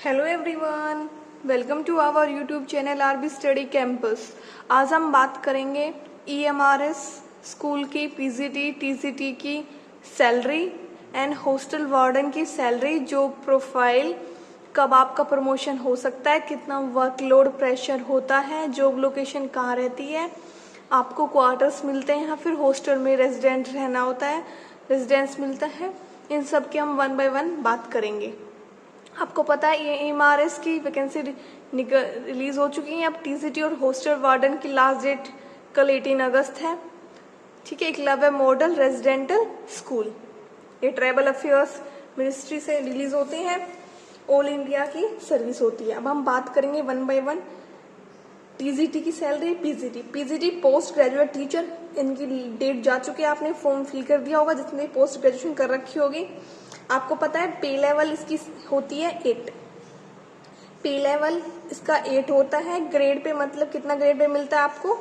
Hello everyone, welcome to our YouTube channel RB study campus. आज हम बात करेंगे ईएमआरएस स्कूल की पीजीटी टीसीटी की सैलरी एंड हॉस्टल वार्डन की सैलरी, जॉब प्रोफाइल, कब आपका प्रमोशन हो सकता है, कितना वर्कलोड प्रेशर होता है, जॉब लोकेशन कहाँ रहती है, आपको क्वार्टर्स मिलते हैं या फिर हॉस्टल में रेजिडेंट रहना होता है, रेजिडेंस मिलता है। इन सब की हम वन बाय वन बात करेंगे। आपको पता है ये ईएमआरएस की वैकेंसी रिलीज हो चुकी है। अब टीसीटी और हॉस्टल वार्डन की लास्ट डेट कल 18 अगस्त है। ठीक है, एकलव्य मॉडल रेजिडेंटल स्कूल, ये ट्राइबल अफेयर्स मिनिस्ट्री से रिलीज होते हैं, ऑल इंडिया की सर्विस होती है। अब हम बात करेंगे वन बाय वन। टीजीटी की salary, PGT post graduate teacher, इनकी डेट जा चुकी है, आपने फॉर्म फिल कर दिया होगा जिसने पोस्ट ग्रेजुएशन कर रखी होगी। आपको पता है पे लेवल इसकी होती है 8, पे लेवल इसका 8 होता है। ग्रेड पे मतलब कितना ग्रेड पे मिलता है आपको,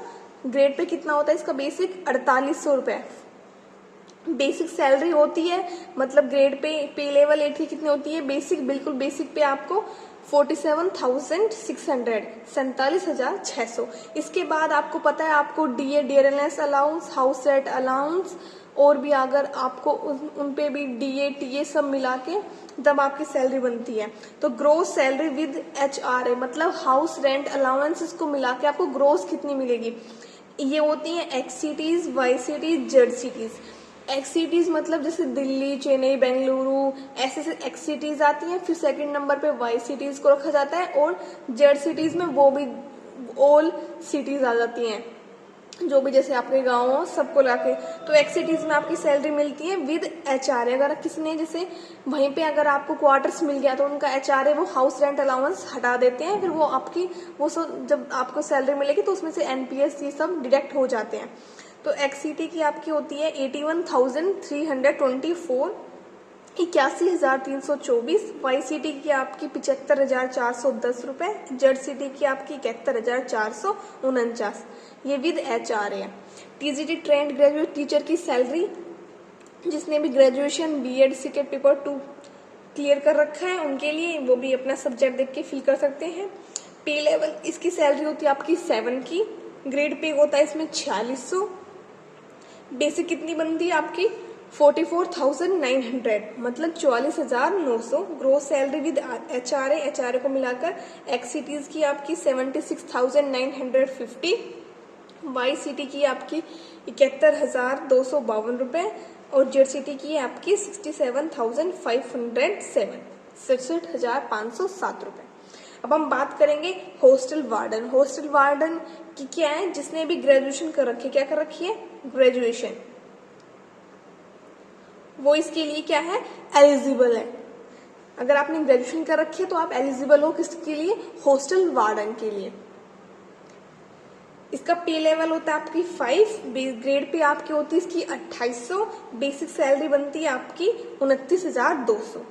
ग्रेड पे कितना होता है इसका बेसिक 4800 रुपए बेसिक सैलरी होती है। मतलब ग्रेड पे लेवल 8 की कितनी होती है बेसिक, बिल्कुल बेसिक पे आपको 47,600, 47,600। इसके बाद आपको पता है आपको DA dearness allowance, house rent allowance और भी अगर आपको उन पे भी डीए टीए सब मिला के तब आपकी सैलरी बनती है। तो ग्रोस सैलरी विद एचआरए मतलब हाउस रेंट अलाउंस, इसको मिला के आपको ग्रोस कितनी मिलेगी, ये होती है X cities, Y cities, Z cities. X cities मतलब जैसे दिल्ली, चेन्नई, बेंगलुरु, ऐसे एक्स सिटीज आती हैं। फिर सेकंड नंबर पे वाई सिटीज को रखा जाता है और जेड सिटीज में वो भी ऑल सिटीज आ जाती हैं, जो भी जैसे आपके गाँव हो सबको लाके। तो एक्स सिटीज में आपकी सैलरी मिलती है विद एचआरए। अगर किसी ने जैसे वहीं पे अगर आपको क्वार्टर्स मिल गया तो उनका एचआरए वो हाउस रेंट अलाउंस हटा देते हैं, फिर वो आपकी वो सब जब आपको सैलरी मिलेगी तो उसमें से एनपीएस ये सब डिडक्ट हो जाते हैं। तो एक्ससीटी की आपकी होती है 81,324, 81,324। वाई सिटी की आपकी 75,410 रुपए, जेड सिटी की आपकी 71,449, ये विद एचआरए है। टीजीटी ट्रेंड ग्रेजुएट टीचर की सैलरी, जिसने भी graduation BEd CTET paper 2 clear कर रखा है उनके लिए वो भी अपना सब्जेक्ट देख के फिल कर सकते हैं। पे लेवल इसकी सैलरी होती है आपकी 7 की, ग्रेड पे होता है इसमें 4600, बेसिक कितनी बनती है आपकी 44,900 मतलब 44,900। ग्रोस सैलरी विद एचआरए को मिलाकर एक्स सिटीज की आपकी 76,950, वाई सिटी की आपकी 71,252 रुपए और जेड सिटी की आपकी 67,507, 67,507 रुपए। अब हम बात करेंगे हॉस्टल वार्डन। हॉस्टल वार्डन की क्या है, जिसने भी ग्रेजुएशन कर रखी है, क्या कर रखी है ग्रेजुएशन, वो इसके लिए क्या है एलिजिबल है। अगर आपने ग्रेजुएशन कर रखी है तो आप एलिजिबल हो किसके लिए, हॉस्टल वार्डन के लिए। इसका पे लेवल होता है आपकी 5, ग्रेड पे आपकी होती है इसकी 2800, बेसिक सैलरी बनती है आपकी 29,200।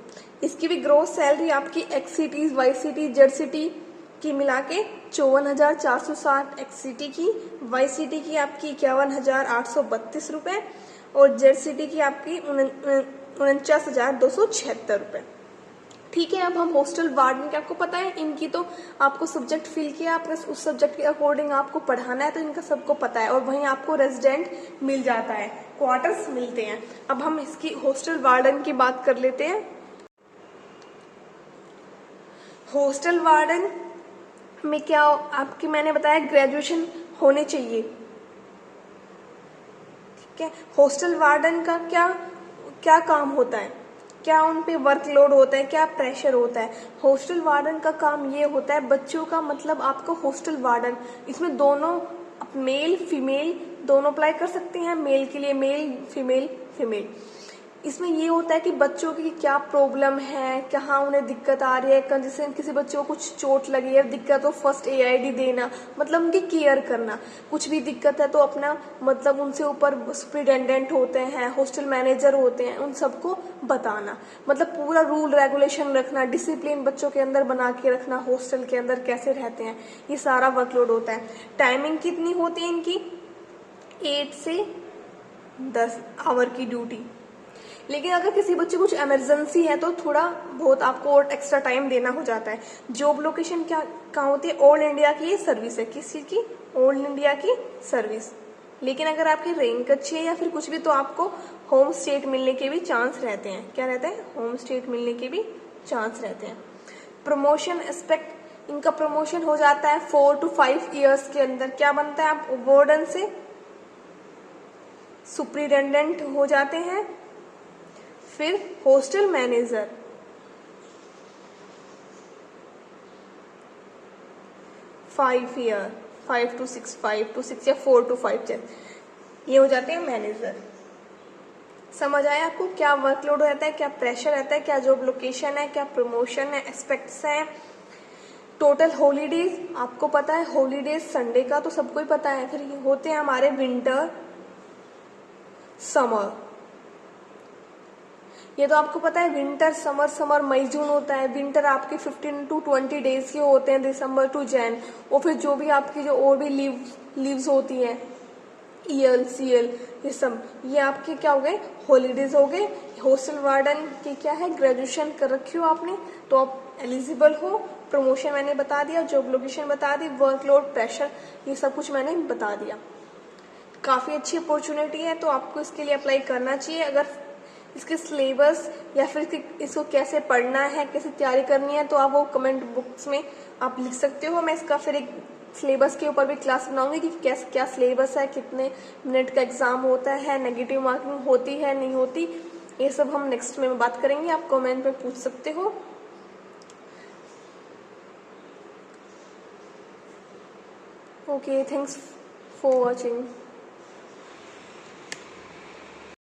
इसकी भी ग्रोस सैलरी आपकी X cities, Y city, Z city की मिला के 54,460 एक्स सिटी की, वाई सिटी की आपकी 51,832 रुपए और जेड सिटी की आपकी 49,276 रुपए। ठीक है, अब हम हॉस्टल वार्डन के, आपको पता है इनकी तो आपको सब्जेक्ट फिल किया आपने, उस सब्जेक्ट के अकॉर्डिंग आपको पढ़ाना है तो इनका सबको पता है और वहीं आपको रेजिडेंट मिल जाता है, क्वार्टर्स मिलते हैं। अब हम इसकी हॉस्टल वार्डन की बात कर लेते हैं। हॉस्टल वार्डन में क्या आपकी मैंने बताया ग्रेजुएशन होने चाहिए। ठीक है, हॉस्टल वार्डन का क्या क्या काम होता है, क्या उन पे वर्कलोड होता है, क्या प्रेशर होता है। हॉस्टल वार्डन का काम ये होता है बच्चों का, मतलब आपको हॉस्टल वार्डन, इसमें दोनों मेल फीमेल दोनों अप्लाई कर सकते हैं, मेल के लिए मेल, फीमेल फीमेल। इसमें ये होता है कि बच्चों की क्या प्रॉब्लम है, कहाँ उन्हें दिक्कत आ रही है, जैसे किसी बच्चे को कुछ चोट लगी है दिक्कत तो फर्स्ट एआईडी देना, मतलब उनकी केयर करना। कुछ भी दिक्कत है तो अपना मतलब उनसे ऊपर सुपरिटेंडेंट होते हैं, हॉस्टल मैनेजर होते हैं, उन सबको बताना, मतलब पूरा रूल रेगुलेशन रखना, डिसिप्लिन बच्चों के अंदर बना के रखना, हॉस्टल के अंदर कैसे रहते हैं, ये सारा वर्कलोड होता है। टाइमिंग कितनी होती है इनकी, 8 से 10 आवर की ड्यूटी। लेकिन अगर किसी बच्चे को कुछ इमरजेंसी है तो थोड़ा बहुत आपको और एक्स्ट्रा टाइम देना हो जाता है। जॉब लोकेशन क्या कहाँ होती है? ऑल इंडिया की ये सर्विस है। किस चीज़ की? ऑल इंडिया की सर्विस। लेकिन अगर आपकी रैंक अच्छी है या फिर कुछ भी तो आपको होम स्टेट मिलने के भी चांस रहते हैं। क्या रहते हैं? होम स्टेट मिलने के भी चांस रहते हैं। प्रमोशन एस्पेक्ट, इनका प्रमोशन हो जाता है 4 to 5 ईयर्स के अंदर। क्या बनता है? आप वार्डन से सुपरिटेंडेंट हो जाते हैं, फिर hostel manager, five two six या 4 to 5 ये हो जाते हैं मैनेजर। समझ आया आपको? क्या वर्कलोड रहता है, क्या प्रेशर रहता है, क्या जॉब लोकेशन है, क्या प्रमोशन है, एस्पेक्ट्स हैं। टोटल हॉलीडेज आपको पता है, हॉलीडेज संडे का तो सबको ही पता है। फिर होते हैं हमारे विंटर, समर, ये तो आपको पता है। विंटर, समर, समर मई जून होता है। विंटर आपके 15 to 20 डेज के होते हैं, दिसंबर टू जैन। और फिर जो भी आपकी जो और भी लीव्स होती हैं, EL, CL, ये सब, ये आपके क्या हो गए? हॉलीडेज हो गए। हॉस्टल वार्डन की क्या है? ग्रेजुएशन कर रखी हो आपने तो आप एलिजिबल हो। प्रमोशन मैंने बता दिया, जॉब लोकेशन बता दी, वर्कलोड, प्रेशर, ये सब कुछ मैंने बता दिया। काफ़ी अच्छी अपॉर्चुनिटी है तो आपको इसके लिए अप्लाई करना चाहिए। अगर इसके सिलेबस या फिर इसको कैसे पढ़ना है, कैसे तैयारी करनी है, तो आप वो कमेंट बॉक्स में आप लिख सकते हो। मैं इसका फिर एक सिलेबस के ऊपर भी क्लास बनाऊंगी कि कैसे क्या सिलेबस है, कितने मिनट का एग्जाम होता है, नेगेटिव मार्किंग होती है नहीं होती, ये सब हम नेक्स्ट में बात करेंगे। आप कमेंट में पूछ सकते हो। Okay, thanks for watching.